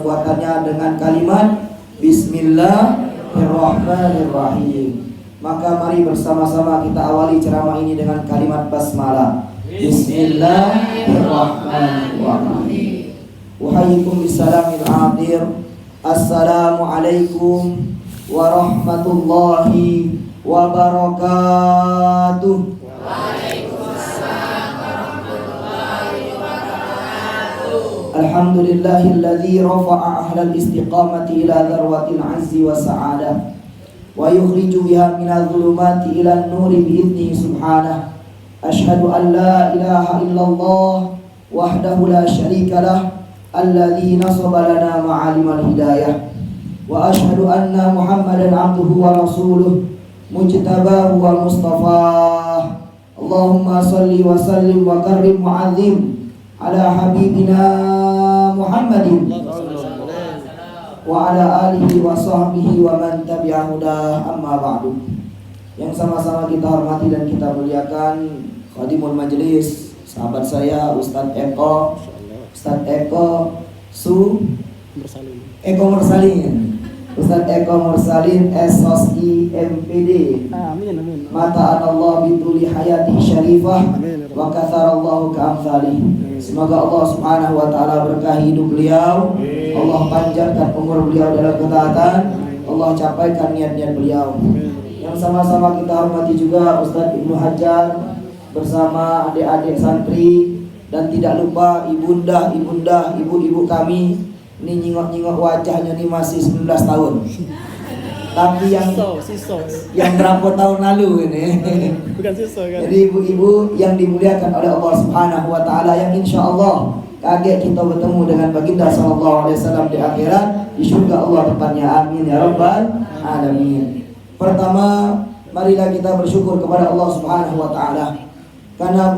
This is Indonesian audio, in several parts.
kekuatannya dengan kalimat Bismillahirrahmanirrahim. Maka mari bersama-sama kita awali ceramah ini dengan kalimat basmalah. Bismillahirrahmanirrahim. Uhayyikum bisalamil atir. Assalamualaikum warahmatullahi wabarakatuh. Waalaikumsalam warahmatullahi wabarakatuh. Alhamdulillahilladzi rafa'a ahlal istiqamati ila dzarwatil 'azzi wa sa'adah wa yukhriju biha minadh dhulumati ila an-nuri bi'idnihi subhanahu. Asyhadu an la ilaha illallah wahdahu la syarika lah alladzi nasaba lana ma'alimal hidayah wa asyhadu anna Muhammadan 'abduhu wa rasuluh mujtabahu wa mustafah. Allahumma salli wa sallim wa karrim mu'azzim ala habibina Muhammadin wa ala alihi wa sahbihi wa man tabi'ahu dah, amma ba'du. Yang sama-sama kita hormati dan kita muliakan khadimul majelis, sahabat saya Ustadz Eko Mursalin, Ustadz Eko Mursalin SOSI MPD. Amin. Mata Allah bituli hayati syarifah wa katharallahu ka'amsalih. Semoga Allah subhanahu wa ta'ala berkahi hidup beliau, Allah panjangkan umur beliau dalam ketaatan, Allah capaikan niat-niat beliau. Yang sama-sama kita hormati juga Ustadz Ibnu Hajar bersama adik-adik santri, dan tidak lupa ibunda, ibu-ibu kami. Ini nyingok-nyingok wajahnya nih masih 19 tahun. Tapi yang berapa tahun lalu ini. Bukan siswa kan. Jadi ibu-ibu yang dimuliakan oleh Allah Subhanahu wa taala, yang insyaallah kaget kita bertemu dengan baginda sallallahu alaihi wasallam di akhirat, di surga Allah tempatnya. Amin ya rabbal alamin. Pertama, marilah kita bersyukur kepada Allah Subhanahu wa taala. Karena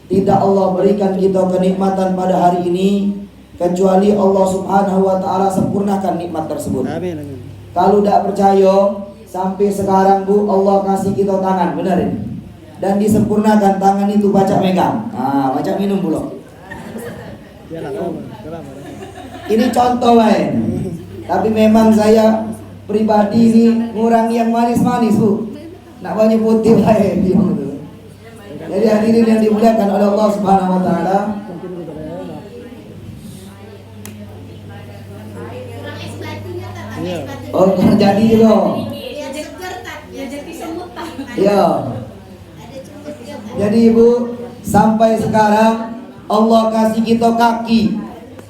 tidak Allah berikan kita kenikmatan pada hari ini kecuali Allah Subhanahu wa taala sempurnakan nikmat tersebut. Amin. Kalau tidak percaya, sampai sekarang Allah kasih kita tangan, benar ini? Dan disempurnakan tangan itu baca megang. Baca minum pula. Ini contoh lain. Tapi memang saya pribadi ini ngurangi yang manis-manis, Bu. Nak banyak putih lain. Jadi hadirin yang dimuliakan oleh Allah Subhanahu wa taala, jadi loh. Iya. Jadi Ibu, sampai sekarang Allah kasih kita kaki.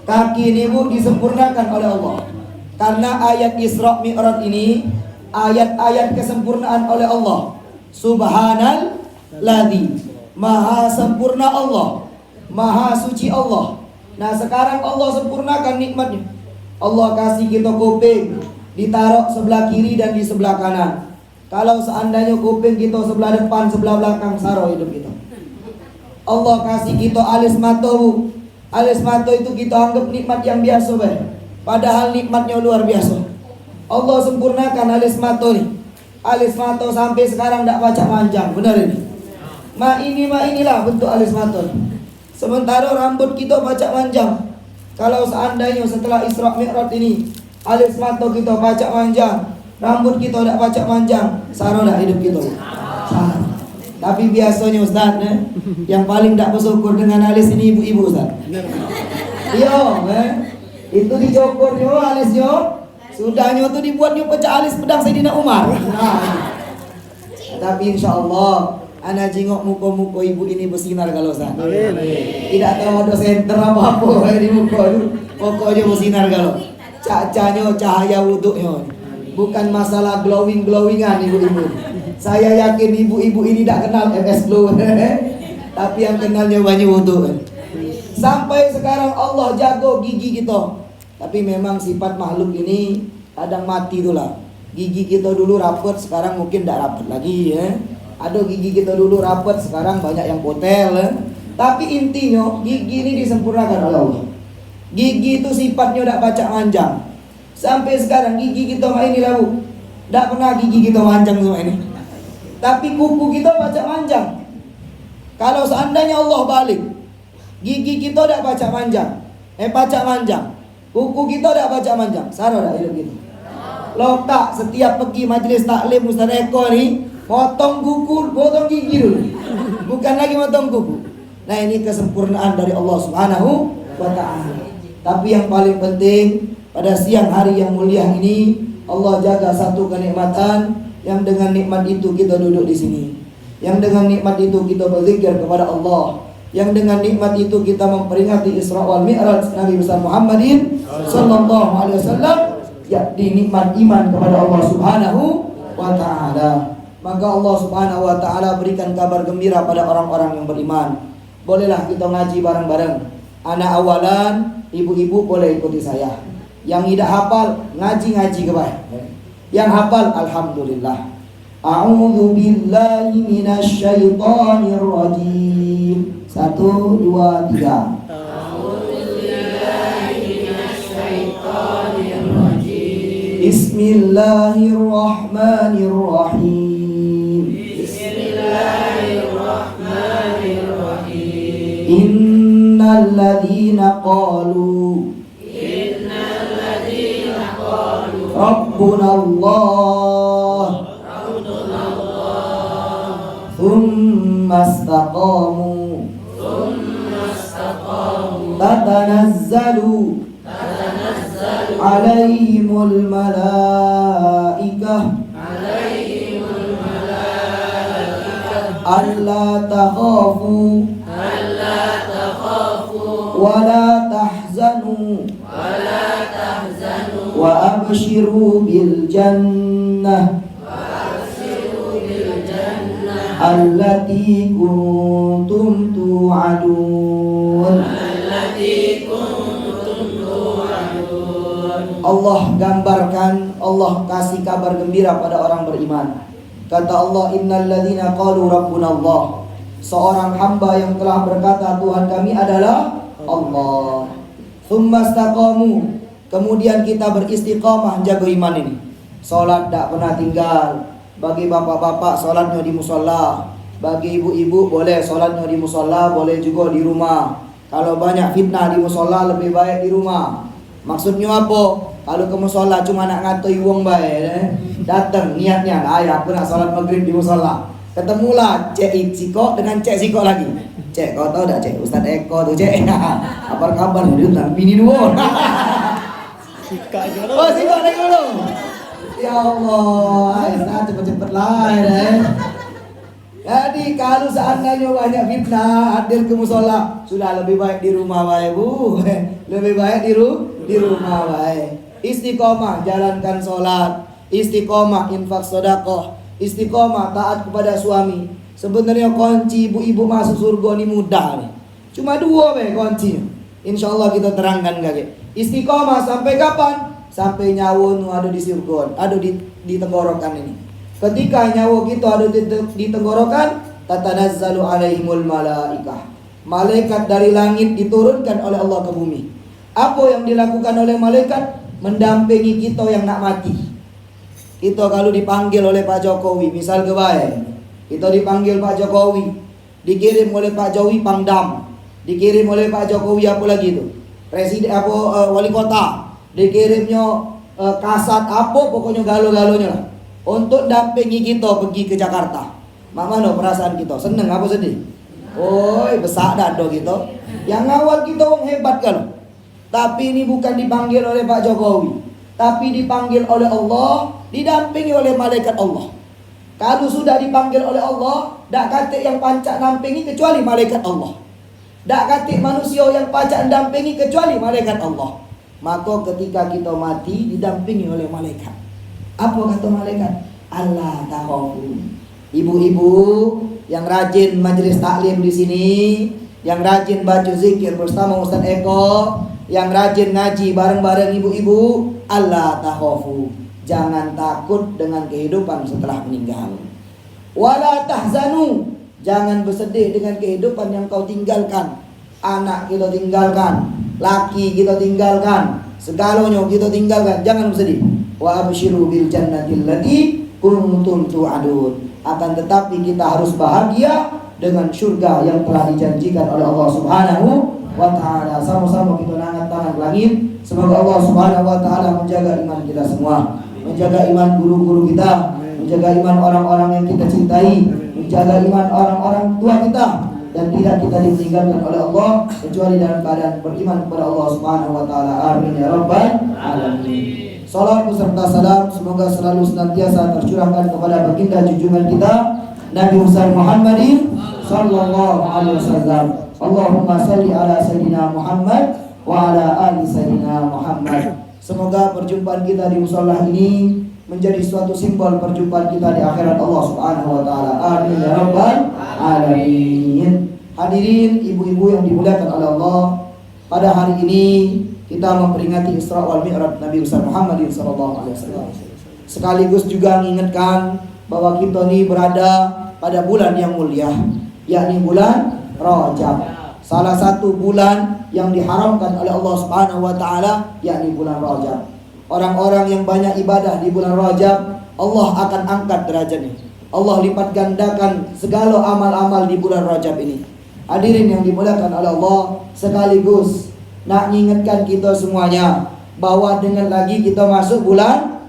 Kaki ini Bu disempurnakan oleh Allah. Karena ayat Isra Mi'raj ini ayat-ayat kesempurnaan oleh Allah. Subhanalladzi, maha sempurna Allah, maha suci Allah. Nah sekarang Allah sempurnakan nikmatnya. Allah kasih kita kuping, ditaruh sebelah kiri dan di sebelah kanan. Kalau seandainya kuping kita sebelah depan, sebelah belakang, saro hidup kita. Allah kasih kita alis mata, Bu. Alis mata itu kita anggap nikmat yang biasa, padahal nikmatnya luar biasa. Allah sempurnakan alis mata nih. Alis mata sampai sekarang tidak baca panjang, benar ini? Inilah bentuk alis mata. Sementara rambut kita baca panjang. Kalau seandainya setelah Isra Mi'raj ini alis mata kita baca panjang, rambut kita tidak baca panjang, saro dah hidup kita. Tapi biasanya Ustaz, yang paling tidak bersyukur dengan alis ini ibu-ibu Ustaz. Iya, itu dicukur yo alisnya, sudahnya itu dibuatnya pecah alis pedang Sayyidina Umar. Tapi insyaallah ana jingok muka-muka ibu ini bersinar kalau Ustaz. Amin. Tidak tahu ada senter apa-apa di muka itu, pokoknya bersinar kalau. Cacanya cahaya wuduknya. Bukan masalah glowingan ibu-ibu. Saya yakin ibu-ibu ini tidak kenal MS Glow. Tapi yang kenalnya banyak wuduk. Sampai sekarang Allah jago gigi kita. Tapi memang sifat makhluk ini kadang mati itulah. Gigi kita dulu rapat, sekarang mungkin tidak rapat lagi ya. Ada gigi kita dulu rapat, sekarang banyak yang potel ya. Tapi intinya gigi ini disempurnakan oleh Allah. Gigi itu sifatnya tidak baca manjang. Sampai sekarang gigi kita ini lah Bu, tidak pernah gigi kita manjang semua ini. Tapi kuku kita baca manjang. Kalau seandainya Allah balik, gigi kita tidak baca manjang, baca manjang. Kuku kita dah baca manjang. Sarah dah hidup kita. Lo tak setiap pergi majlis taklim Ustaz Eko ni potong kuku, potong gigi dulu. Bukan lagi potong kuku. Nah, ini kesempurnaan dari Allah Subhanahu wa ta'ala. Tapi yang paling penting pada siang hari yang mulia ini, Allah jaga satu kenikmatan yang dengan nikmat itu kita duduk di sini. Yang dengan nikmat itu kita berzikir kepada Allah. Yang dengan nikmat itu kita memperingati Isra wal Mi'raj Nabi besar Muhammadin sallallahu alaihi wasallam, yakni nikmat iman kepada Allah Subhanahu wa ta'ala. Maka Allah Subhanahu wa ta'ala berikan kabar gembira pada orang-orang yang beriman. Bolehlah kita ngaji bareng-bareng. Anak awalan, ibu-ibu boleh ikuti saya. Yang tidak hafal, ngaji-ngaji kebaik. Yang hafal, alhamdulillah. A'udzu billahi minasy syaithanir rajim. 1, 2, 3. Bismillahirrahmanirrahim. Innal ladzina qalu Rabbuna Allah thumma istaqamu tatanazzalu alaihimul malaikah alla takhafu wa la tahzanu wa abshiru bil jannah allati kuntum tu'adun. Allah gambarkan, Allah kasih kabar gembira pada orang beriman. Kata Allah, innal ladzina qalu rabbuna Allah. Seorang hamba yang telah berkata Tuhan kami adalah Allah. Tsumma istaqamu. Kemudian kita beristiqamah jaga iman ini. Salat tak pernah tinggal. Bagi bapak-bapak salatnya di musalla. Bagi ibu-ibu boleh salatnya di musalla, boleh juga di rumah. Kalau banyak fitnah di musalla lebih baik di rumah. Maksudnya apa? Kalau ke musalla cuma nak ngatoi wong baik, datang niatnya, ayah aku nak salat maghrib di musalla. Ketemulah Cik Siko dengan Cik Siko lagi. Cik, kau tahu tak Cik? Ustaz Eko tu Cik. Apa kabar? Dia tak bini dua. Sika je Oh, Siko naik dulu. Ya Allah, Aisyah cepet-cepet lah. Jadi kalau seandainya banyak fitnah hadir ke musola, sudah lebih baik di rumah baik bu. Lebih baik di rumah baik. Istiqomah jalankan sholat, istiqomah infak sedekah, istiqomah taat kepada suami. Sebenarnya kunci ibu-ibu masuk surga ini mudah nih. Cuma 2 be kuncinya. Insyaallah kita terangkan kakek. Istiqomah sampai kapan? Sampai nyawa nu ada di surga, ada di tenggorokan ini. Ketika nyawa kita ada di tenggorokan, tatanazzalu alaihimul malaikah. Malaikat dari langit diturunkan oleh Allah ke bumi. Apa yang dilakukan oleh malaikat? Mendampingi kita yang nak mati. Kita kalau dipanggil oleh Pak Jokowi, misal kebaik, kita dipanggil Pak Jokowi, dikirim oleh Pak Jokowi Pangdam, dikirim oleh Pak Jokowi apa lagi itu? Presiden apa wali kota, dikirimnya kasat apa pokoknya galo-galonya lah. Untuk dampingi kita pergi ke Jakarta. Mak mana perasaan kita? Seneng apa sedih? Oi, besar dado gitu. Yang awal kita orang hebat kan. Tapi ini bukan dipanggil oleh Pak Jokowi, tapi dipanggil oleh Allah, didampingi oleh malaikat Allah. Kalau sudah dipanggil oleh Allah, dak katik yang pancak nampingi kecuali malaikat Allah. Dak katik manusia yang pancak dampingi kecuali malaikat Allah. Maka ketika kita mati didampingi oleh malaikat. Apa kata malaikat? Allah takhafu. Ibu-ibu yang rajin majelis taklim di sini, yang rajin baca zikir bersama Ustaz Eko, yang rajin ngaji bareng-bareng ibu-ibu, Allah takhafu. Jangan takut dengan kehidupan setelah meninggal. Wala tahzanu. Jangan bersedih dengan kehidupan yang kau tinggalkan. Anak kita tinggalkan, laki kita tinggalkan, segalanya kita tinggalkan. Jangan bersedih. Wa abshiru bil jannatil lati kuntum tu'adun. Akan tetapi kita harus bahagia dengan surga yang telah dijanjikan oleh Allah Subhanahu wa ta'ala. Sama-sama kita angkat tangan ke langit. Semoga Allah Subhanahu wa ta'ala menjaga iman kita semua, menjaga iman guru-guru kita, menjaga iman orang-orang yang kita cintai, menjaga iman orang-orang tua kita, dan tidak kita ditinggalkan oleh Allah kecuali dalam keadaan beriman kepada Allah Subhanahu wa ta'ala. Amin ya rabbal alamin. Salam beserta salam semoga selalu senantiasa tercurahkan kepada baginda junjungan kita Nabi Muhammadin sallallahu alaihi wasallam. Allahumma salli ala sayyidina Muhammad wa ala ali sayyidina Muhammad. Semoga perjumpaan kita di musholla ini menjadi suatu simbol perjumpaan kita di akhirat Allah Subhanahu wa taala. Amin ya rabbal alamin. Hadirin ibu-ibu yang dimuliakan oleh Allah, pada hari ini kita memperingati Isra wal Mi'raj Nabi Muhammad sallallahu alaihi wasallam. Sekaligus juga mengingatkan bahwa kita ini berada pada bulan yang mulia, yakni bulan Rajab. Salah satu bulan yang diharamkan oleh Allah Subhanahu wa taala yakni bulan Rajab. Orang-orang yang banyak ibadah di bulan Rajab, Allah akan angkat derajatnya. Allah lipat gandakan segala amal-amal di bulan Rajab ini. Hadirin yang dimuliakan oleh Allah, sekaligus nak mengingatkan kita semuanya bahwa dengan lagi kita masuk bulan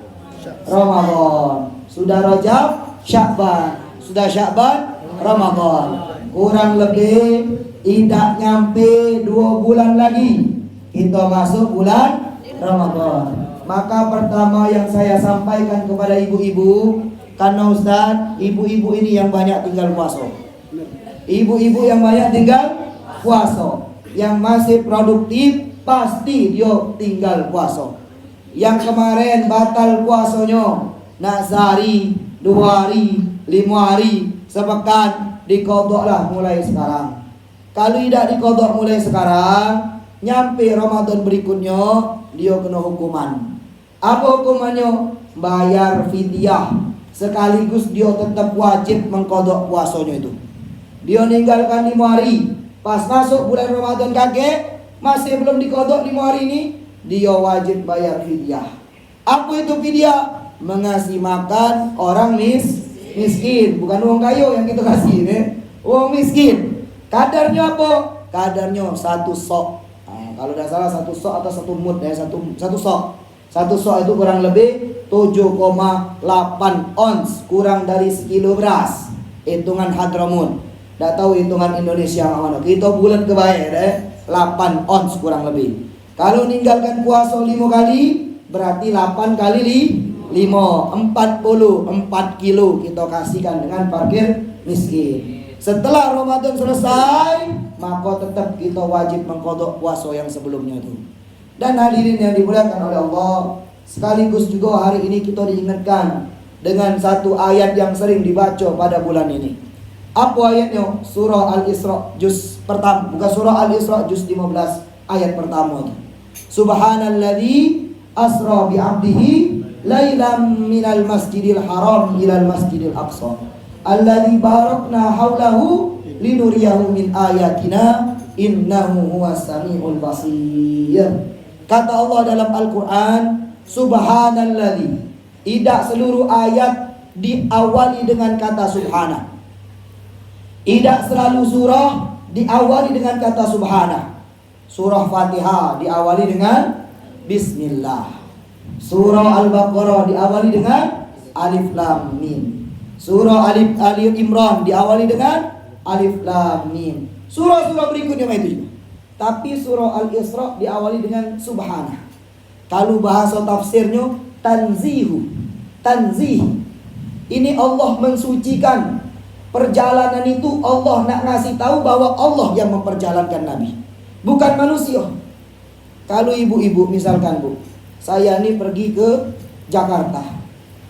Ramadan. Sudah Rajab, Sya'ban. Sudah Sya'ban, Ramadan. Kurang lebih tidak nyampe 2 bulan lagi kita masuk bulan Ramadan. Maka pertama yang saya sampaikan kepada ibu-ibu, karena Ustaz, ibu-ibu ini yang banyak tinggal puasa. Ibu-ibu yang banyak tinggal puasa, yang masih produktif pasti dia tinggal puasa. Yang kemarin batal puasanya, nak sehari, 2 hari, 5 hari, sepekan, dikodoklah mulai sekarang. Kalau tidak dikodok mulai sekarang, nyampe Ramadan berikutnya dia kena hukuman. Apa hukumannya? Bayar fidyah. Sekaligus dia tetap wajib mengkodok puasanya itu. Dia ninggalkan 5 hari, pas masuk bulan Ramadan kakek masih belum dikodok 5 hari ini, dia wajib bayar fidyah. Apa itu fidyah? Mengasih makan orang miskin, bukan uang kayu yang kita kasih nih. Uang miskin. Kadarnya apa? Kadarnya 1 sok. Kalau tidak salah 1 sok atau 1 mud ya, 1 sok. 1 sok itu kurang lebih 7,8 ons, kurang dari sekilo beras. Hitungan Hadramut. Tidak tahu hitungan Indonesia mana. Kita bulan kebayar 8 ons kurang lebih. Kalau meninggalkan puasa 5 kali, berarti 8 kali 5, 44 kilo kita kasihkan dengan parkir miskin. Setelah Ramadan selesai, maka tetap kita wajib mengkodok puasa yang sebelumnya itu. Dan hadirin yang dimuliakan oleh Allah, sekaligus juga hari ini kita diingatkan dengan satu ayat yang sering dibaca pada bulan ini. Apa ayatnya? Surah Al-Isra juz pertama, bukan surah Al-Isra juz 15 ayat pertama itu. Subhanalladzi asra bi 'abdihi lailam minal masjidil haram ilal masjidil aqsa alladzi barakna haulahu linuriyahu min ayatina innahu huwas samiul basir. Kata Allah dalam Al-Quran, Subhanalladzi. Tidak seluruh ayat diawali dengan kata subhana. Tidak selalu surah diawali dengan kata subhana. Surah Fatihah diawali dengan Bismillah. Surah Al-Baqarah diawali dengan Alif Lam Mim. Surah Ali Imran diawali dengan Alif Lam Mim. Surah-surah berikutnya itu juga. Tapi surah Al-Isra diawali dengan subhana. Kalau bahasa tafsirnya tanzihu. Tanzih. Ini Allah mensucikan. Perjalanan itu Allah nak ngasih tahu bahwa Allah yang memperjalankan Nabi, bukan manusia. Kalau ibu-ibu misalkan, Bu, saya ini pergi ke Jakarta,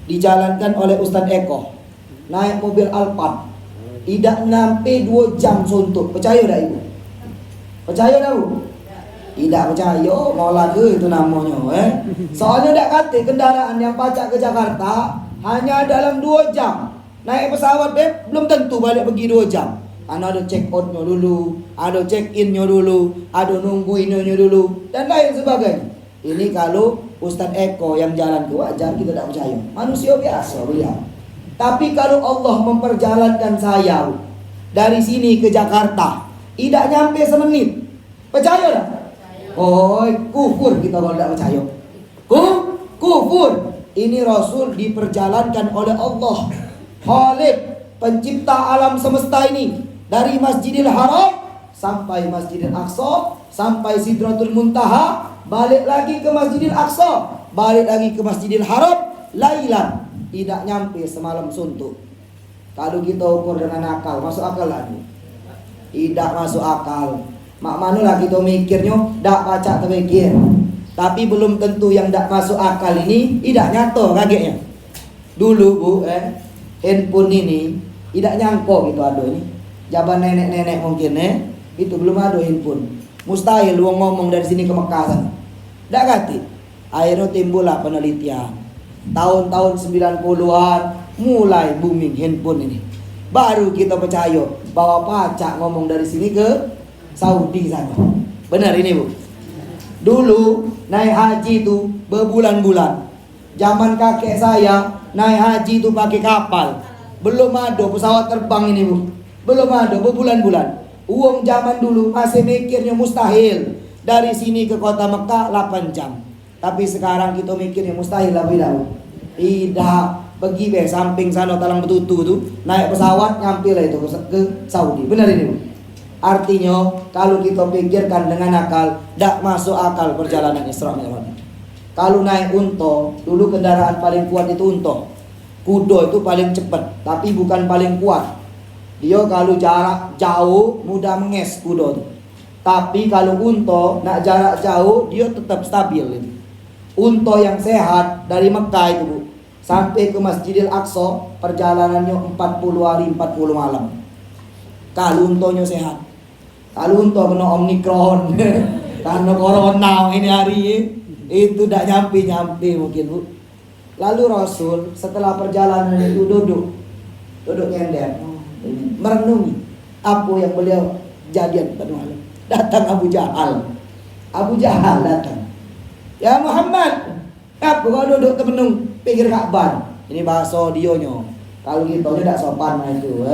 dijalankan oleh Ustadz Eko, naik mobil Alphard, tidak sampai 2 jam suntuk. Percaya tak ibu? Percaya tak Bu? Tidak percaya, mau lagu itu namanya. Soalnya tak kata kendaraan yang pacak ke Jakarta hanya dalam 2 jam. Naik pesawat belum tentu balik pergi 2 jam. Karena ada check outnya dulu, ada check innya dulu, ada nungguinnya dulu, dan lain sebagainya. Ini kalau Ustadz Eko yang jalan ke, wajar kita tak percaya. Manusia biasa beliau. Tapi kalau Allah memperjalankan saya dari sini ke Jakarta, tidak nyampe semenit. Percaya tak? Oh, kufur kita kalau tidak percaya. Kufur. Ini Rasul diperjalankan oleh Allah, Khalik, pencipta alam semesta ini, dari Masjidil Haram sampai Masjidil Aqsa, sampai Sidratul Muntaha, balik lagi ke Masjidil Aqsa, balik lagi ke Masjidil Haram, lailan, tidak nyampe semalam suntuk. Kalau kita ukur dengan akal, masuk akal lagi? Tidak masuk akal. Mak manulah kita mikirnya, dak baca terpikir. Tapi belum tentu yang dak masuk akal ini tidak nyata kagetnya. Dulu Bu, handphone ini tidak nyangko gitu ada ini. Jaban nenek-nenek mungkin itu belum ada handphone. Mustahil lu ngomong dari sini ke Mekah sana. Dak ganti. Akhirnya timbullah penelitian. Tahun-tahun 90-an mulai booming handphone ini. Baru kita percaya bahwa pacak ngomong dari sini ke Saudi sana. Benar ini Bu. Dulu naik haji itu berbulan-bulan. Zaman kakek saya naik haji itu pakai kapal. Belum ada pesawat terbang ini Bu. Belum ada, berbulan-bulan. Uang zaman dulu masih mikirnya mustahil. Dari sini ke kota Mekah 8 jam. Tapi sekarang kita mikirnya mustahil lah tidak. Tidak. Pergi samping sana Talang Betutu itu, naik pesawat nyampe lah itu ke Saudi. Benar ini Bu. Artinya kalau kita pikirkan dengan akal, tidak masuk akal perjalanan Isra Mi'raj. Kalau naik unta, dulu kendaraan paling kuat itu unta. Kuda itu paling cepat, tapi bukan paling kuat. Dia kalau jarak jauh mudah menges kuda itu. Tapi kalau unta nak jarak jauh dia tetap stabil itu. Unta yang sehat dari Mekah itu Bu, sampai ke Masjidil Aqsa perjalanannya 40 hari 40 malam. Kalau untanya sehat. Kalau unta kena Omikron karena corona ini hari itu tidak nyampe mungkin Bu. Lalu Rasul setelah perjalanan itu duduk nyender, merenungi apa yang beliau jadian pada malam. Datang Abu Jahal datang. Ya Muhammad, apa kau duduk termenung pinggir Ka'bah? Ini bahasa dionyo. Kalau kita tidak sopan itu,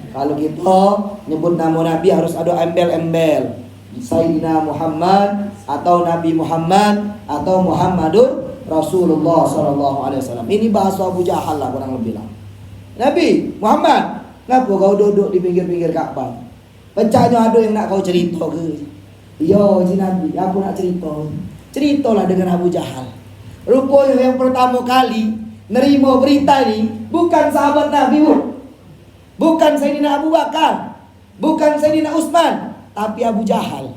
Kalau kita nyebut nama Nabi harus ada embel-embel. Sayyidina Muhammad atau Nabi Muhammad atau Muhammadur Rasulullah SAW. Ini bahasa Abu Jahal lah kurang lebih lah. Nabi Muhammad, kenapa kau duduk di pinggir-pinggir Ka'bah? Pencahnya ada yang nak kau cerita ke? Yo, si Nabi, aku nak cerita. Ceritalah dengan Abu Jahal. Rupanya yang pertama kali nerima berita ini bukan sahabat Nabi Bu. Bukan Sayyidina Abu Bakar, bukan Sayyidina Utsman, tapi Abu Jahal.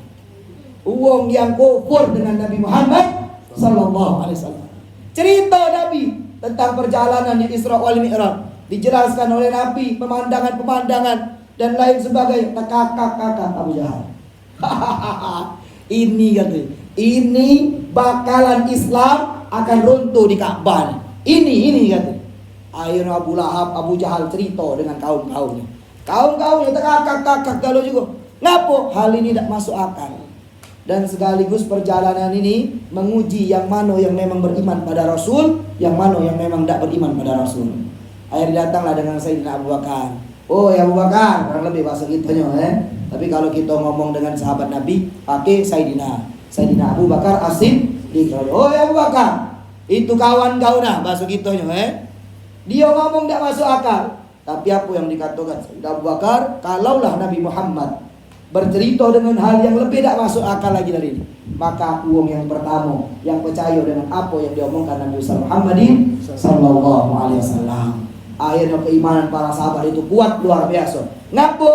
Uang yang kufur dengan Nabi Muhammad sallallahu alaihi wasallam. Cerita Nabi tentang perjalanan di Isra wal Mi'raj dijelaskan oleh Nabi, pemandangan-pemandangan dan lain sebagainya. Kakak Abu Jahal. Ini katanya, ini bakalan Islam akan runtuh di Ka'bah. Ini katanya. Akhirnya Abu Lahab, Abu Jahal cerita dengan kaum-kaumnya. Kaum-kaumnya terkakak galau juga. Ngapa hal ini tidak masuk akal? Dan sekaligus perjalanan ini menguji yang mana yang memang beriman pada Rasul, yang mana yang memang tidak beriman pada Rasul. Akhirnya datanglah dengan Sayyidina Abu Bakar. Oh ya Abu Bakar, kurang lebih bahasa kitanya Tapi kalau kita ngomong dengan sahabat Nabi, pakai Sayyidina Abu Bakar As-Siddiq. Oh ya Abu Bakar, itu kawan kau nah bahasa kitanya Dia ngomong tidak masuk akal. Tapi apa yang dikatakan Sayyidina Abu Bakar, kalaulah Nabi Muhammad bercerita dengan hal yang lebih tidak masuk akal lagi dari ini, maka aku yang pertama yang percaya dengan apa yang diomongkan Nabi Muhammadin sallallahu alaihi wasallam. Akhirnya keimanan para sahabat itu kuat luar biasa. Ngapa?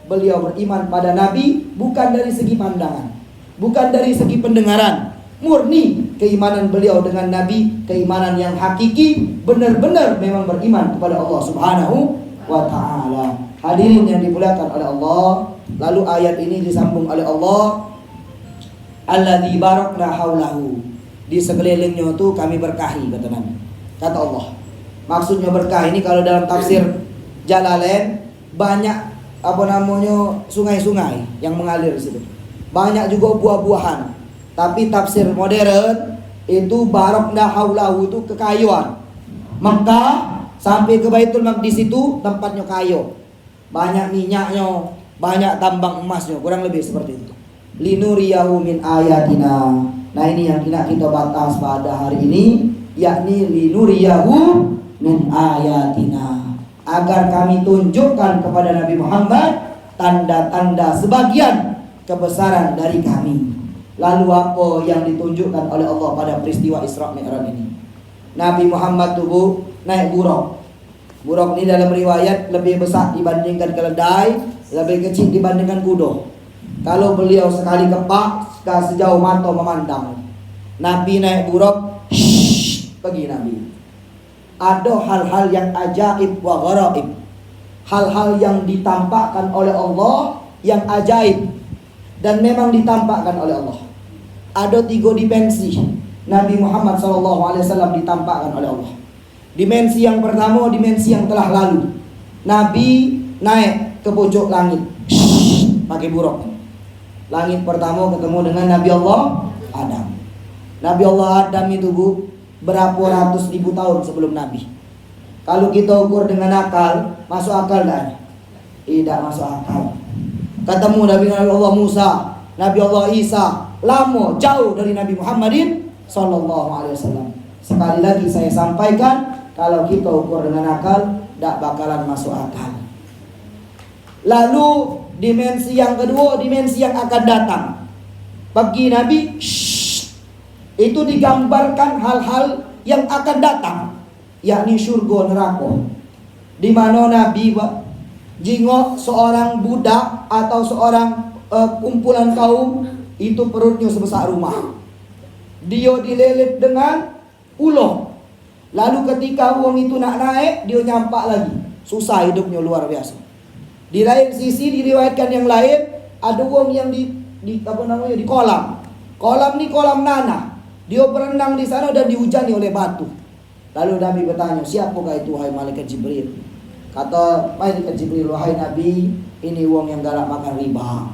Beliau beriman pada Nabi bukan dari segi pandangan, bukan dari segi pendengaran. Murni keimanan beliau dengan Nabi, keimanan yang hakiki, benar-benar memang beriman kepada Allah Subhanahu wa ta'ala. Hadirin yang dimuliakan oleh Allah. Lalu ayat ini disambung oleh Allah, alladzi barakna haulahu. Di sekelilingnya itu kami berkahi, kata Nabi. Kata Allah. Maksudnya berkah ini kalau dalam tafsir Jalalain banyak sungai-sungai yang mengalir di situ. Banyak juga buah-buahan. Tapi tafsir modern itu barakna haulahu itu kekayuan. Mekah sampai ke Baitul Maqdis itu tempatnya kayu. Banyak minyaknya, banyak tambang emasnya, kurang lebih seperti itu. linuriyahu min ayatina. Nah ini yang kita bahas pada hari ini, yakni linuriyahu min ayatina, agar kami tunjukkan kepada Nabi Muhammad tanda-tanda sebagian kebesaran dari kami. Lalu apa yang ditunjukkan oleh Allah pada peristiwa Isra Mi'raj ini? Nabi Muhammad tuh naik buruk. Buruk ini dalam riwayat lebih besar dibandingkan keledai, lebih kecil dibandingkan kuda. Kalau beliau sekali kepak, sejauh mata memandang. Nabi naik buruk, pergi Nabi. Ada hal-hal yang ajaib wa gharaib, hal-hal yang ditampakkan oleh Allah yang ajaib dan memang ditampakkan oleh Allah. Ada 3 dimensi Nabi Muhammad SAW ditampakkan oleh Allah. Dimensi yang pertama, dimensi yang telah lalu. Nabi naik ke pucuk langit pakai buruk. Langit pertama ketemu dengan Nabi Allah Adam. Nabi Allah Adam itu berapa ratus ribu tahun sebelum Nabi. Kalau kita ukur dengan akal, masuk akal tak? Tidak masuk akal. Ketemu Nabi Allah Musa, Nabi Allah Isa, lama jauh dari Nabi Muhammadin sallallahu alaihi wasallam. Sekali lagi saya sampaikan, kalau kita ukur dengan akal, tak bakalan masuk akal. Lalu dimensi yang kedua, dimensi yang akan datang. Bagi Nabi, itu digambarkan hal-hal yang akan datang, yakni surga neraka. Di mana Nabi jingok seorang budak atau seorang kumpulan kaum itu perutnya sebesar rumah. Dia dililit dengan ulo. Lalu ketika uang itu nak naik, dia nyampak lagi. Susah hidupnya luar biasa. Di lain sisi diriwayatkan yang lain, ada uang yang di kolam. Kolam ni kolam nanah. Dia berenang di sana dan dihujani oleh batu. Lalu Nabi bertanya, siapakah itu wahai malaikat Jibril? Kata malaikat Jibril, wahai Nabi, ini uang yang galak makan riba.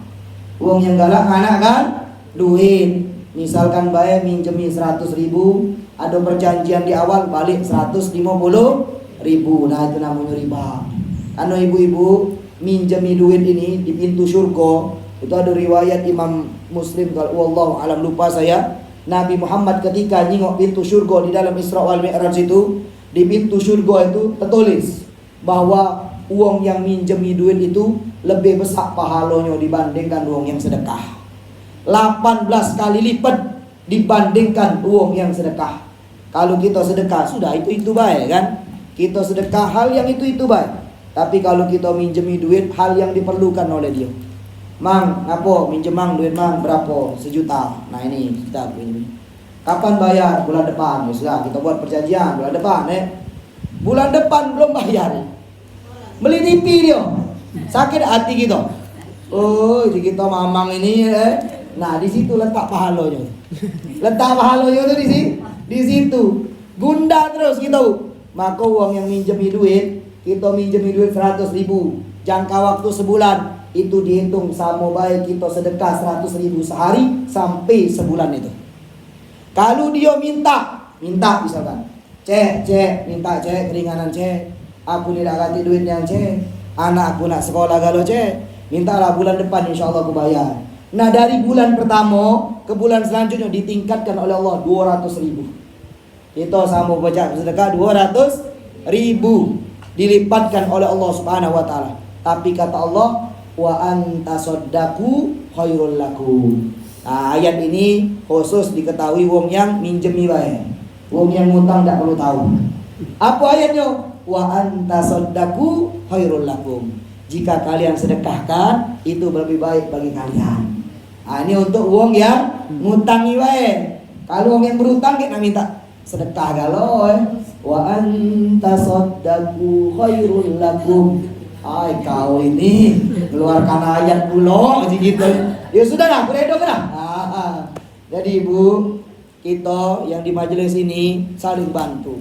Uang yang galak anak kan duit. Misalkan bayar minjemi 100 ribu, ada perjanjian di awal balik 150 ribu. Nah itu namanya riba. Karena ibu-ibu minjemi duit ini di pintu surga, itu ada riwayat Imam Muslim, kalau wallahu alam lupa saya, Nabi Muhammad ketika nyingok pintu surga di dalam Isra wal Mi'raj itu, di pintu surga itu tertulis bahwa uang yang minjemi duit itu lebih besar pahalanya dibandingkan uang yang sedekah. 18 kali lipat dibandingkan uang yang sedekah. Kalau kita sedekah sudah itu baik kan? Kita sedekah hal yang itu baik. Tapi kalau kita minjemi duit hal yang diperlukan oleh dia. Mang, ngapo minjem mang duit mang berapa? 1 juta. Nah ini kita ini. Kapan bayar? Bulan depan. Ya sudah, kita buat perjanjian bulan depan Bulan depan belum bayar. Beli TV dia. Sakit hati kita. Oh, kita mamang ini Nah, di situ letak pahalanya. Letak pahalanya itu di situ. Gunda terus gitu. Maka uang yang minjemi duit, kita minjemi duit 100 ribu. Jangka waktu sebulan, itu dihitung sama baik kita sedekah 100 ribu sehari sampai sebulan itu. Kalau dia minta misalkan, cek, minta cek, keringanan cek, aku tidak ganti duit yang cek, anak aku nak sekolah galau cek, mintalah bulan depan insya Allah aku bayar. Nah dari bulan pertama ke bulan selanjutnya ditingkatkan oleh Allah 200 ribu. Kita sama baca sedekah 200 ribu dilipatkan oleh Allah Subhanahu wa taala. Tapi kata Allah, wa antasaddaqu khairul lakum. Nah, ayat ini khusus diketahui wong yang minjemi bae. Wong yang ngutang tak perlu tahu. Apa ayatnya? Wa antasaddaqu khairul lakum. Jika kalian sedekahkan itu lebih baik bagi kalian. Nah, ini untuk wong yang ngutangi bae. Kalau wong yang berutang kita minta sedekah galau wa antasaddaqu khairul lakum. Ay kau ini keluarkan ayat pula gitu. Ya sudah lah, beredo kan? Jadi ibu, kita yang di majelis ini saling bantu.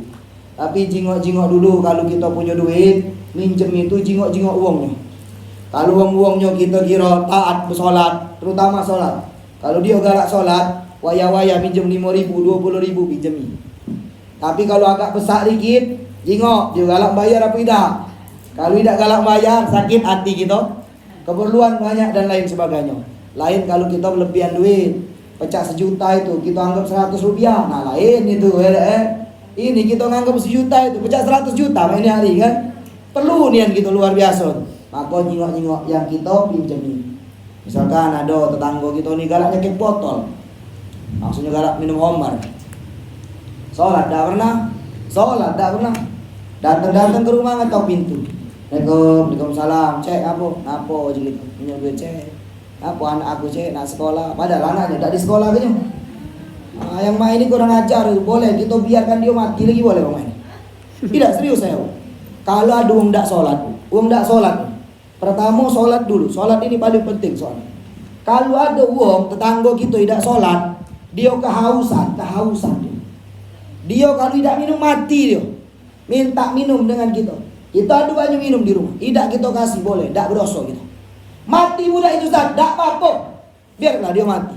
Tapi jingok-jingok dulu kalau kita punya duit, minjem itu jingok-jingok uangnya. Kalau uangnya kita kira taat bersolat, terutama solat. Kalau dia galak solat, waya-waya minjem 5 ribu, 20 ribu pinjemi. Tapi kalau agak besar dikit, jingok, dia galak bayar apa tidak? Kalau tidak galak bayar, sakit hati kita, keperluan banyak dan lain sebagainya. Lain kalau kita berlebihan duit, pecah 1 juta itu kita anggap 100 rupiah. Nah lain itu Ini kita nganggap 1 juta itu pecah 100 juta ini hari kan. Perlu nian gitu luar biasa. Maka nyingok-nyingok yang kita pinjami. Misalkan ada tetangga kita nih galak nyekek botol, maksudnya galak minum homer. Sholat dah pernah, datang ke rumah ngetok pintu. Waalaikumsalam, cek apa aja gitu, punya duit cek, apa anak aku cek nak sekolah, padahal anaknya tak di sekolah gitu. Yang main ini kurang ajar, boleh kita biarkan dia mati lagi boleh bang main? Tidak serius saya. Kalau ada uang tak sholat, pertama sholat dulu, sholat ini paling penting soalnya. Kalau ada uang tetangga kita tidak sholat, dia kehausan dia kalau tidak minum mati dia, minta minum dengan kita. Kita ada banyak minum di rumah, tidak kita kasih boleh, tidak berdosa kita. Mati muda itu Ustaz, tidak apa-apa, biarlah dia mati.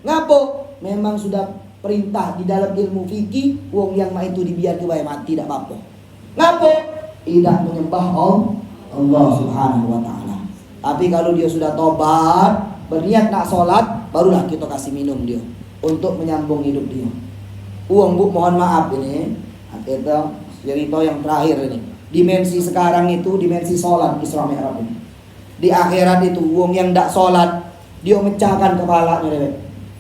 Ngapo? Memang sudah perintah di dalam ilmu fikih, wong yang mah itu dibiarkan bae mati tidak apa-apa. Ngapo? Tidak menyembah Allah Subhanahu wa taala. Tapi kalau dia sudah tobat, berniat nak sholat, barulah kita kasih minum dia untuk menyambung hidup dia. Uang bu, mohon maaf ini, kita cerita yang terakhir ini. Dimensi sekarang itu dimensi sholat Isra Mi'raj ini. Di akhirat itu uang yang tidak sholat, dia mecahkan kepalanya deh.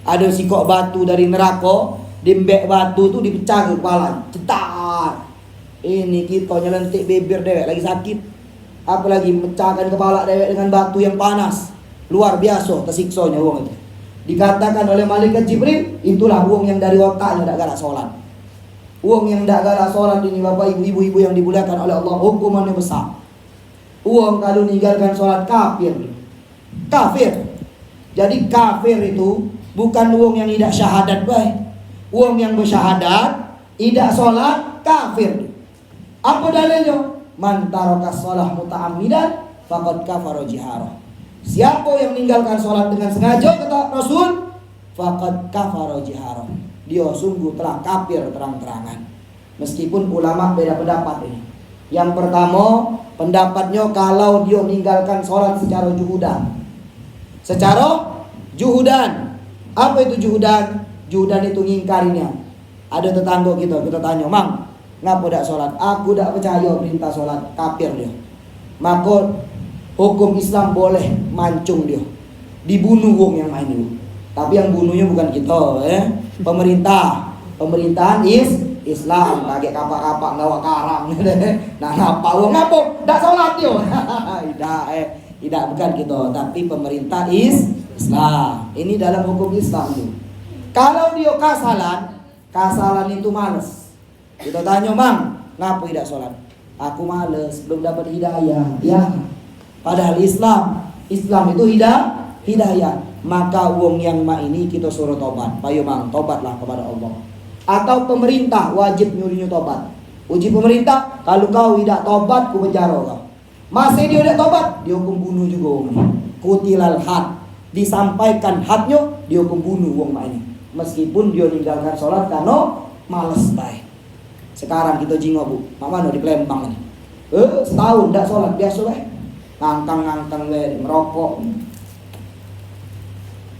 Ada sikok batu dari neraka, dimbek batu itu dipecah ke kepala, cetar. Ini kita nyelentik bibir dewek lagi sakit, apalagi mecahkan kepala dewek dengan batu yang panas, luar biasa tersiksanya uang itu. Dikatakan oleh malaikat Jibril, itulah uang yang dari otaknya tidak galak sholat. Uang yang tidak galak sholat ini bapak ibu-ibu yang dimuliakan oleh Allah, hukumannya besar. Uang kalau meninggalkan sholat kafir. Jadi kafir itu bukan uang yang tidak syahadat baik. Uang yang bersyahadat tidak sholat kafir. Apa dalilnya? Man taraka shalah muta'ammidan faqad kafara jiharah. Siapa yang meninggalkan sholat dengan sengaja, kata Rasul, faqad kafara jiharah, dia sungguh telah kafir terang-terangan. Meskipun ulama beda pendapat ini. Yang pertama, pendapatnya kalau dia meninggalkan sholat secara juhudan. Apa itu juhudan? Juhudan itu ngingkarinya. Ada tetangga kita tanya, "Mang, ngapa tidak sholat?" "Aku tidak percaya perintah sholat." Kafir dia. Maka hukum Islam boleh mancung dia, dibunuh wong yang main itu. Tapi yang bunuhnya bukan kita, pemerintahan Islam, kayak kapak-kapak ngawa karang. Nah, ngapa wong ngapa ndak salat yo? Tidak bukan kita, tapi pemerintah Islam. Ini dalam hukum Islam tuh. Kalau dia kasalan itu males. Kita tanya, "Mang, ngapa tidak sholat?" "Aku males, belum dapat hidayah." Ya. Padahal Islam itu hidayah. Maka uang yang mak ini kita suruh tobat. Payo mang, tobatlah kepada Allah. Atau pemerintah wajib nyuruhnya tobat. Uji pemerintah, kalau kau tidak tobat, ku penjara kau. Masih dia tidak tobat, dihukum bunuh juga. Kutilal had, disampaikan hadnya, dihukum bunuh uang mak ini. Meskipun dia meninggalkan sholat karena males baik. Sekarang kita jinggo bu, mak mana di Palembang ini. Setahun tidak sholat biasa baik. Ngangkang merokok.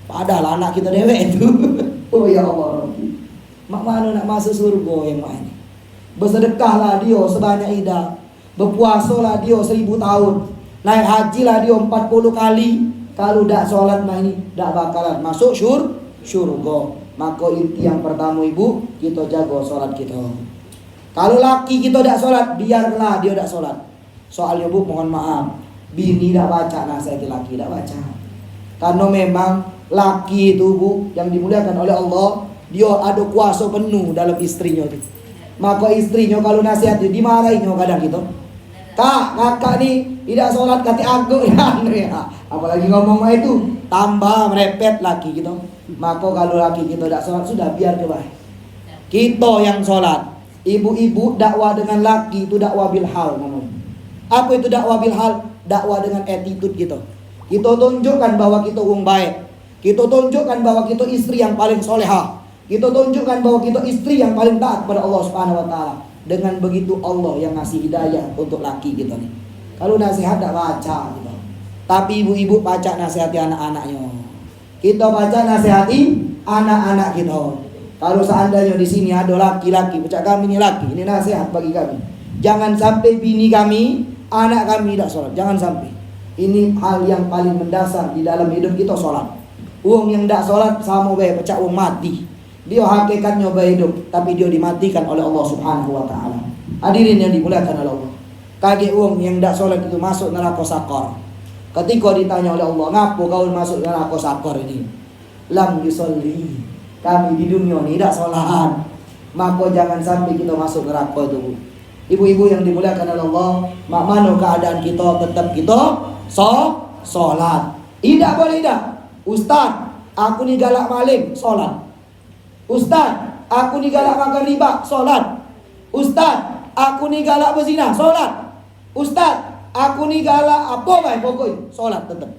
Padahal anak kita dewek itu. Oh ya Allah, mak mana nak masuk surga yang lain. Bersedekahlah dia sebanyak ida, berpuasalah dia 1000 tahun, naik haji lah dia 40 kali. Kalau tidak sholat mah ini tidak bakalan masuk surga. Maka inti yang pertama ibu, kita jaga sholat kita. Kalau laki kita tidak sholat, biarlah dia tidak sholat. Soalnya bu, mohon maaf, bini tidak baca nasihat laki, tidak baca. Karena memang laki itu bu, yang dimuliakan oleh Allah, dia ada kuasa penuh dalam istrinya itu. Maka istrinya kalau nasihat dia dimarahinya kadang gitu. Kakak nih tidak sholat kati aku ya. Apalagi ngomong itu tambah merepet laki gitu. Maka kalau laki kita tidak sholat, sudah biar kebaik. Kita yang sholat. Ibu-ibu dakwah dengan laki itu dakwah bil hal namanya. Apa itu dakwah bil hal? Dakwah dengan attitude gitu. Kita tunjukkan bahwa kita orang baik. Kita tunjukkan bahwa kita istri yang paling solehah. Kita tunjukkan bahwa kita istri yang paling taat kepada Allah Subhanahu wa taala. Dengan begitu Allah yang ngasih hidayah untuk laki kita nih. Kalau nasihat tidak baca gitu. Tapi ibu-ibu baca nasihati anak-anaknya. Kita baca nasihati anak-anak kita. Kalau seandainya di sini ada laki-laki, pecah kami ini laki, ini nasihat bagi kami. Jangan sampai bini kami, anak kami tidak sholat. Jangan sampai. Ini hal yang paling mendasar di dalam hidup kita, sholat. Uang yang tidak sholat sama baik pecah uang mati. Dia hakikatnya baik hidup, tapi dia dimatikan oleh Allah Subhanahu wa taala. Hadirin yang dimuliakan oleh Allah. Kaki uang yang tidak sholat itu masuk neraka sakor. Ketika ditanya oleh Allah, ngapa kau masuk neraka sakor ini? Lam yusolli. Kami di dunia ini tidak sholat. Maka jangan sampai kita masuk neraka itu. Ibu-ibu yang dimuliakan oleh Allah, mak mana keadaan kita tetap kita sholat. Tidak boleh tidak. Ustaz, aku ni galak maling, sholat. Ustaz, aku ni galak makan riba, sholat. Ustaz, aku ni galak berzina, sholat. Ustaz, aku ni galak apa baik pokoknya, sholat tetap.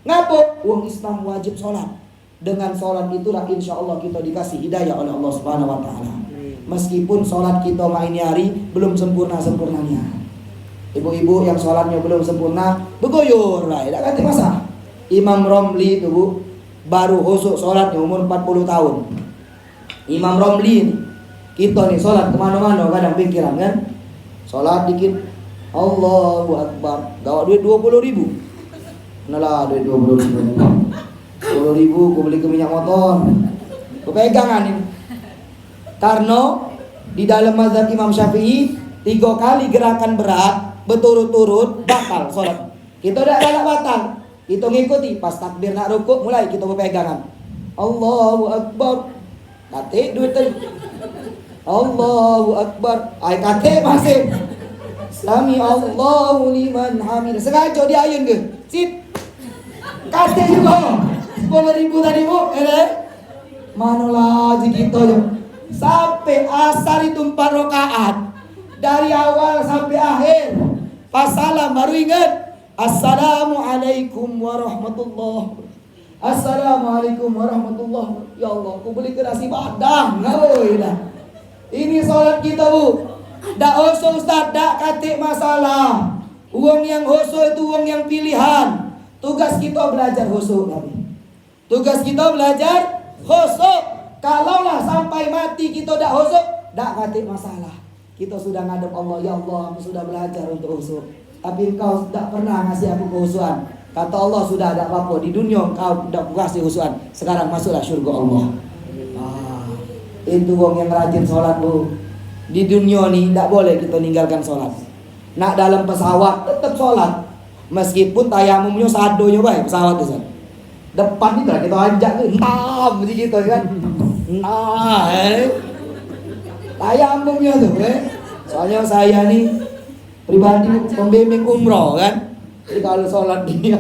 Ngapa? Uang Islam wajib sholat. Dengan sholat itulah insya Allah kita dikasih hidayah oleh Allah Subhanahu wa taala. Meskipun sholat kita main hari belum sempurnanya. Ibu-ibu yang sholatnya belum sempurna, begoyor lah, tidak kata masa. Imam Romli itu bu, baru husuk sholatnya umur 40 tahun. Imam Romli ini, kita nih sholat kemana-mana kadang pikiran kan, sholat dikit, Allahu Akbar, gawat duit 20.000. Nalah duit 20.000. 10.000 aku beli ke minyak motor. Kepegangan ini. Karena di dalam mazhab Imam Syafi'i 3 kali gerakan berat berturut-turut batal sholat. Kita tidak galak batal. Kita ngikuti pas takbir nak rukuk mulai kita berpegangan. Allahu Akbar. Kate duit tadi. Allahu Akbar. Ai kate masih. Sami Allahu liman hamid. Sengaja dia ayun ke? Sit. Kate juga. 10.000 tadi bu. Mana lagi kita je. Sampai asar itu 4 rakaat. Dari awal sampai akhir. Pas salam baru ingat. Assalamualaikum warahmatullahi. Assalamualaikum warahmatullahi. Ya Allah, aku beli ke nasi padang. Ini sholat kita bu. Dak oso ustaz, dak katik masalah. Uang yang oso itu uang yang pilihan. Tugas kita belajar oso Nabi. Tugas kita belajar oso. Kalaulah sampai mati kita dak oso, dak katik masalah. Kita sudah ngadep Allah, ya Allah, aku sudah belajar untuk oso. Tapi engkau tidak pernah ngasih aku kehusuan. Kata Allah sudah ada apa-apa. Di dunia engkau tidak kasih kehusuan. Sekarang masuklah surga Allah. Itu wong yang rajin sholat bu. Di dunia ni tidak boleh kita ninggalkan sholat. Nak dalam pesawat tetap sholat. Meskipun tayamumnya sadonya baik pesawat itu. Depan itu lah kita ajak tu. Begitu kan. Tayamumnya tu. Soalnya saya ni pribadi pembimbing umroh kan. Jadi kalau sholat dia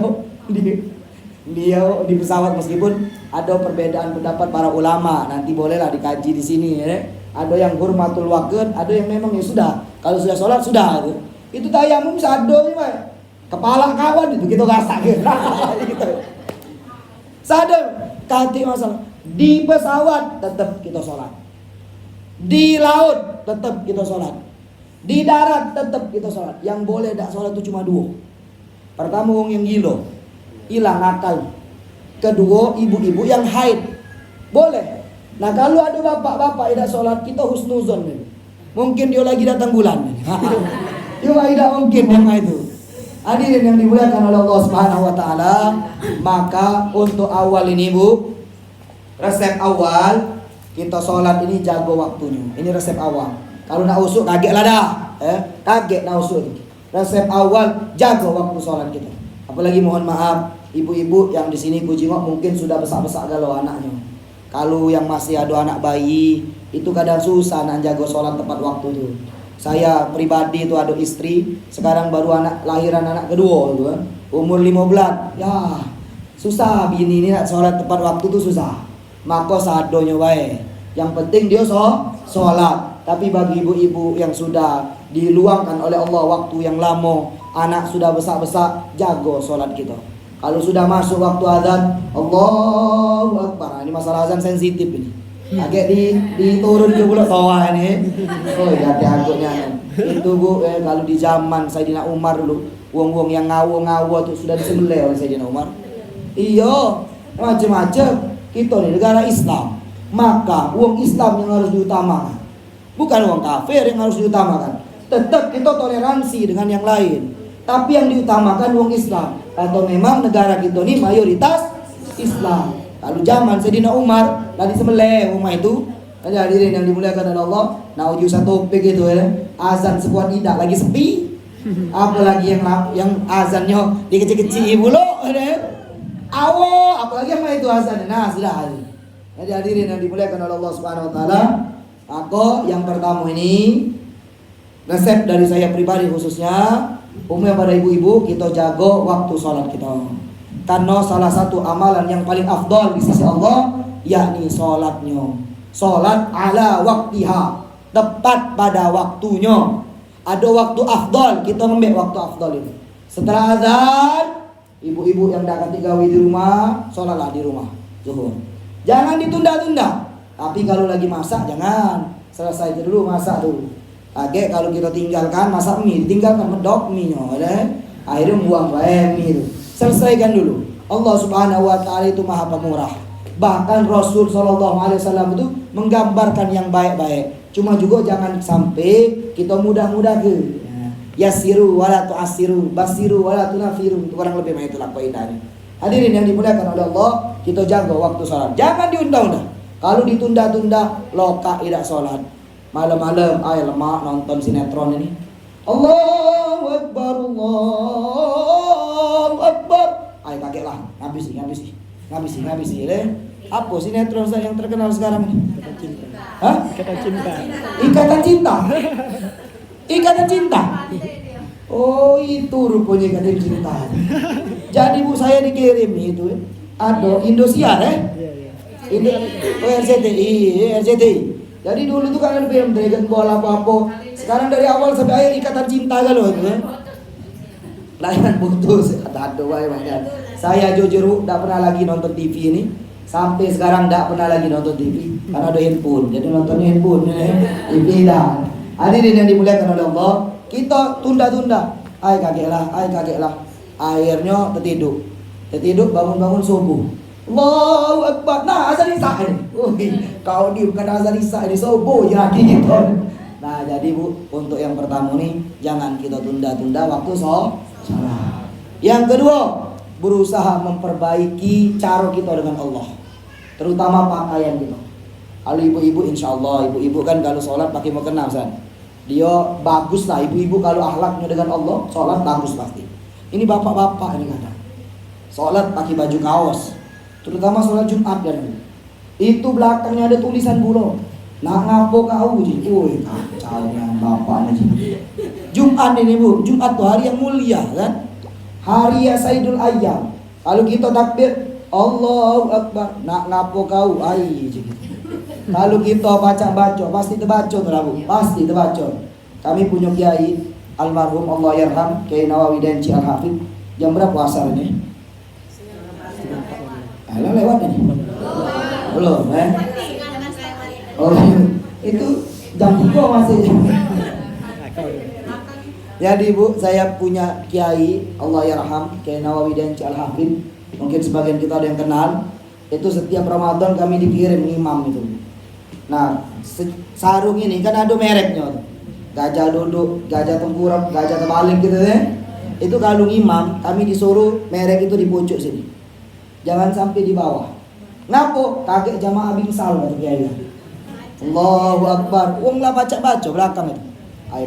di pesawat meskipun ada perbedaan pendapat para ulama, nanti bolehlah dikaji di sini ya. Ada yang hurmatul waqt, ada yang memang ya sudah. Kalau sudah sholat sudah itu. Itu tayamum sado ya. Kepala kawan itu kita gasak gitu. Sado kati masalah. Di pesawat tetap kita sholat. Di laut tetap kita sholat. Di darat tetap kita sholat. Yang boleh tak sholat itu cuma 2. Pertama wong yang gilo, hilang akal. Kedua ibu-ibu yang haid. Boleh. Nah kalau ada bapak-bapak yang tak sholat, kita husnuzon. Mungkin dia lagi datang bulan. Cuma tidak mungkin yang itu. Hadirin yang dimuliakan oleh Allah Subhanahu wa taala, maka untuk awal ini Bu, resep awal kita sholat ini jago waktunya. Ini resep awal. Kalau nak usuk kaget lah dah. Kaget nak usuk. Resep awal jaga waktu sholat kita. Apalagi mohon maaf ibu-ibu yang di sini kujingok mungkin sudah besar-besar galau anaknya. Kalau yang masih ada anak bayi itu kadang susah nak jaga sholat tepat waktu itu. Saya pribadi itu ada istri sekarang baru lahiran anak kedua itu kan. Umur 5 bulan. Ya susah bini ini nak sholat tepat waktu itu susah. Maka sadonya baik. Yang penting dia sholat. Tapi bagi ibu-ibu yang sudah diluangkan oleh Allah waktu yang lama, anak sudah besar-besar, jago sholat kita. Kalau sudah masuk waktu azan, Allahu Akbar. Ini masalah azan sensitif ini. Agak diturun ke pula bawah ini. Oh ya hati-hatinya. Itu Bu, kalau di zaman Sayyidina Umar dulu, wong-wong yang ngawo-ngawo tuh sudah disembelih oleh Sayyidina Umar. Iya, macam-macam. Kita nih negara Islam, maka uang Islam yang harus diutamakan, bukan uang kafir yang harus diutamakan. Tetap kita toleransi dengan yang lain, tapi yang diutamakan uang Islam. Atau memang negara kita ini mayoritas Islam. Kalau zaman Sayyidina Umar lagi sembelih rumah itu, tadi hadirin yang dimuliakan oleh Allah, nah uju satu topik itu ya, azan sekuat tidak lagi sepi, apalagi yang azannya dikecil-kecil pula, apalagi yang itu azan. Nah sudah hadirin. Jadi hadirin yang dimuliakan oleh Allah Subhanahu Wa Taala, aku yang pertama ini resep dari saya pribadi khususnya, umumnya pada ibu-ibu, kita jaga waktu sholat kita. Karena salah satu amalan yang paling afdal di sisi Allah yakni sholatnya. Sholat ala waktiha, tepat pada waktunya. Ada waktu afdal, kita ngambil waktu afdal ini. Setelah azan, ibu-ibu yang dah gawe di rumah, sholatlah di rumah zuhur. Jangan ditunda-tunda. Tapi kalau lagi masak jangan, selesai dulu masak dulu. Agak kalau kita tinggalkan masak mie, tinggalkan medok mie-nya, akhirnya buang bae mie itu. Selesaikan dulu. Allah Subhanahu Wa Taala itu Maha Pemurah. Bahkan Rasul Shallallahu Alaihi Wasallam itu menggambarkan yang baik-baik. Cuma juga jangan sampai kita mudah-mudah ke yasiru wala tu'asiru, basiru wala tunafiru. Kurang lebih macam itulah kaidahnya. Hadirin yang dimuliakan oleh Allah, kita jaga waktu salat. Jangan diunda-unda. Kalau ditunda-tunda, lokak tidak salat. Malam-malam, lemak nonton sinetron ini. Allahu Akbar, Allahu Akbar. Kagetlah, ngabisi. Apa sinetron yang terkenal sekarang ini? Hah? Ikatan cinta. Oh itu rupanya ikatan cinta. Jadi bu saya dikirim itu, ada Indosiar ini RCTI. Jadi dulu tuh kan ada film Dragon Ball apa-apa. Sekarang dari awal sampai akhir ikatan cinta kalau itu. Layan putus, kata banyak. Saya jujur tidak pernah lagi nonton TV ini. Sampai sekarang tidak pernah lagi nonton TV karena ada handphone. Jadi nontonnya handphone, TV dah. Hadirin yang dimuliakan oleh Allah, kita tunda-tunda. Kagetlah. Akhirnya tertidur, bangun subuh. Allahu Akbar. Nah, azan isya ini. Kau di bukan azan isya ini subuh jadi gitu. Nah, jadi Bu, untuk yang pertama nih jangan kita tunda-tunda waktu sholat. Yang kedua, berusaha memperbaiki cara kita dengan Allah, terutama pakaian kita. Kalau ibu-ibu, insya Allah ibu-ibu kan kalau sholat pakai mukena, dia bagus lah. Ibu-ibu kalau akhlaknya dengan Allah, sholat bagus pasti. Ini bapak-bapak ini kadang sholat pakai baju kaos, terutama sholat Jumat dan itu belakangnya ada tulisan bulo. Nak ngapo kau ji? Kacaunya bapaknya ji. Jumat ini Bu, Jumat tuh hari yang mulia kan? Hari ya Sayyidul Ayyam. Kalau kita takbir Allahu Akbar, nak ngapo kau ji. Kalau kita baca pasti terbaca tuh Bu, pasti terbaca. Kami punya kiai almarhum Allah yarham Kiai Nawawi Denci Al-Hafidh. Jam berapa asar ini? Lewat ini. Belum, Oh, itu jam 3 masih. Jadi Bu, saya punya kiai Allah yarham Kiai Nawawi Denci Al-Hafidh. Mungkin sebagian kita ada yang kenal. Itu setiap Ramadan kami dikirim imam itu. Nah, sarung ini kan ada mereknya. Gajah duduk, gajah tengkurap, gajah terbalik gitu ya. Itu kalung imam, kami disuruh merek itu di pojok sini. Jangan sampai di bawah. Ngapo? Kaget jamaah bingsal kata kiai. Allahu Akbar. Wong lah baca-baca belakang itu.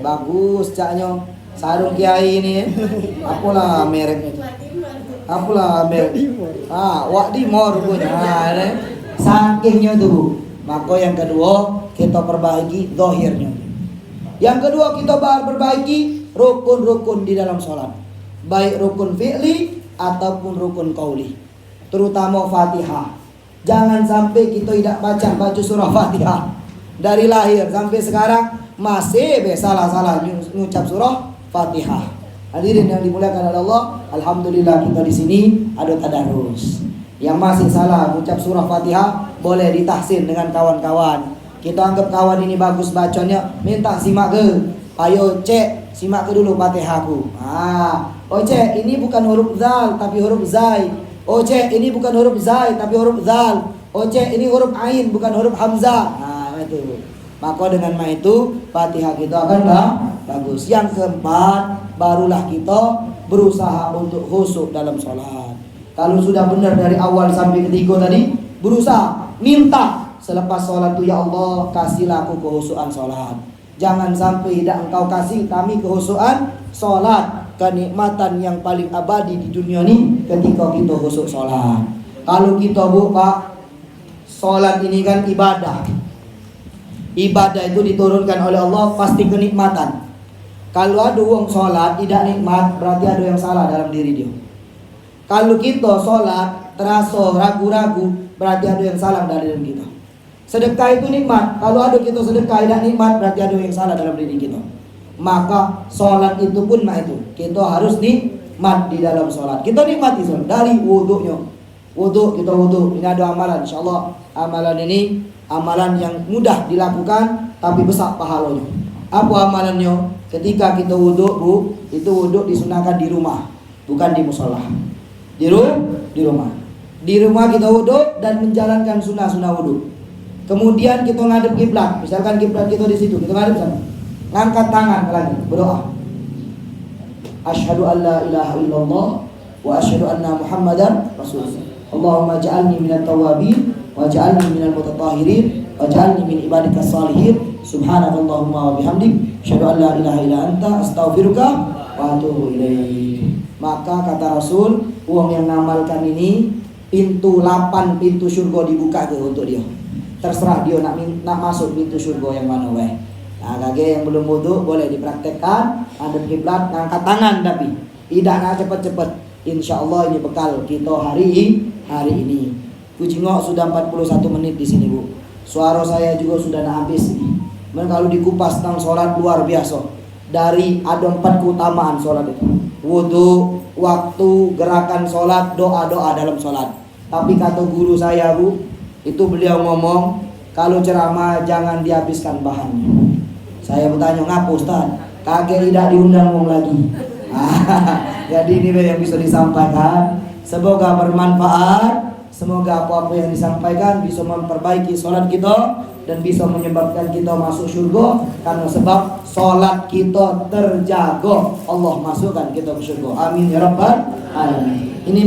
Bagus caknya sarung kiai ini. Apalah mereknya itu? Apalah merek? Wak Dimor punya. Sakingnya tuh. Maka yang kedua kita perbaiki zahirnya. Yang kedua kita perbaiki rukun-rukun di dalam sholat, baik rukun fi'li ataupun rukun qauli, terutama Fatihah. Jangan sampai kita tidak baca surah Fatihah dari lahir sampai sekarang masih salah-salah mengucap surah Fatihah. Hadirin yang dimuliakan oleh Allah, alhamdulillah kita di sini ada tadarus. Yang masih salah mengucap surah Fatihah boleh ditahsin dengan kawan-kawan. Kita anggap kawan ini bagus bacanya, minta simak ke. Ayo cek, simak ke dulu Fatihahku. Oh cek, ini bukan huruf zal tapi huruf zai. Oh cek, ini bukan huruf zai tapi huruf zal. Oh cek, ini huruf ain bukan huruf hamzah. Nah itu. Maka dengan itu Fatihah kita akan bagus. Yang keempat, barulah kita berusaha untuk khusyuk dalam sholat. Kalau sudah benar dari awal sampai ketiga tadi, berusaha minta selepas sholat itu, ya Allah kasihlah aku kekhusyukan sholat. Jangan sampai tidak engkau kasih kami kekhusyukan sholat, kenikmatan yang paling abadi di dunia ini ketika kita khusyuk sholat. Kalau kita buka sholat ini kan ibadah. Ibadah itu diturunkan oleh Allah pasti kenikmatan. Kalau ada orang sholat tidak nikmat, berarti ada yang salah dalam diri dia. Kalau kita sholat terasa ragu-ragu, berarti ada yang salah dalam diri kita. Sedekah itu nikmat. Kalau ada kita sedekah tidak nikmat, berarti ada yang salah dalam diri kita. Maka sholat itu pun itu kita harus nikmat di dalam sholat. Kita nikmati sholat dari wudhunya. Wudhu, kita wudhu. Ini ada amalan, insyaallah. Amalan ini amalan yang mudah dilakukan tapi besar pahalanya. Apa amalannya? Ketika kita wudhu, Bu, itu wudhu disunahkan di rumah, bukan di musola. Di rumah. Di rumah kita wudhu dan menjalankan sunnah-sunnah wudhu. Kemudian kita ngadep kiblat. Misalkan kiblat kita di situ, kita ngadep sana. Ngangkat tangan lagi, berdoa. Asyhadu an la ilaha illallah wa asyhadu anna Muhammadan Rasulullah. Allahumma ja'alni minat tawabin wa ja'alni minal mutatahhirin wa ja'alni min ibadikas salihin. Subhanakallahumma wa bihamdik asyhadu an la ilaha illa anta astaghfiruka wa atubu ilaik. Maka kata Rasul, uang yang ngamalkan ini pintu 8 pintu surga dibuka ke untuk dia. Terserah dia nak masuk pintu surga yang mana weh. Nah, kage yang belum wudu boleh dipraktekkan, hadap kiblat, ngangkat tangan tapi tidak nak cepat-cepat. Insyaallah ini bekal kita hari ini. Kucingok sudah 41 menit di sini, Bu. Suara saya juga sudah nak habis ini. Kalau dikupas tentang sholat luar biasa. Dari ada 4 keutamaan sholat itu. Wudu, waktu, gerakan sholat, doa-doa dalam sholat. Tapi kata guru saya, Bu, itu beliau ngomong, kalau ceramah jangan dihabiskan bahannya. Saya bertanya, ngapa Ustaz? Kagak tidak diundang ngomong lagi. Jadi ini yang bisa disampaikan. Semoga bermanfaat. Semoga apa-apa yang disampaikan bisa memperbaiki sholat kita dan bisa menyebabkan kita masuk surga. Karena sebab sholat kita terjaga, Allah masukkan kita ke surga. Amin ya rabbal alamin. Ini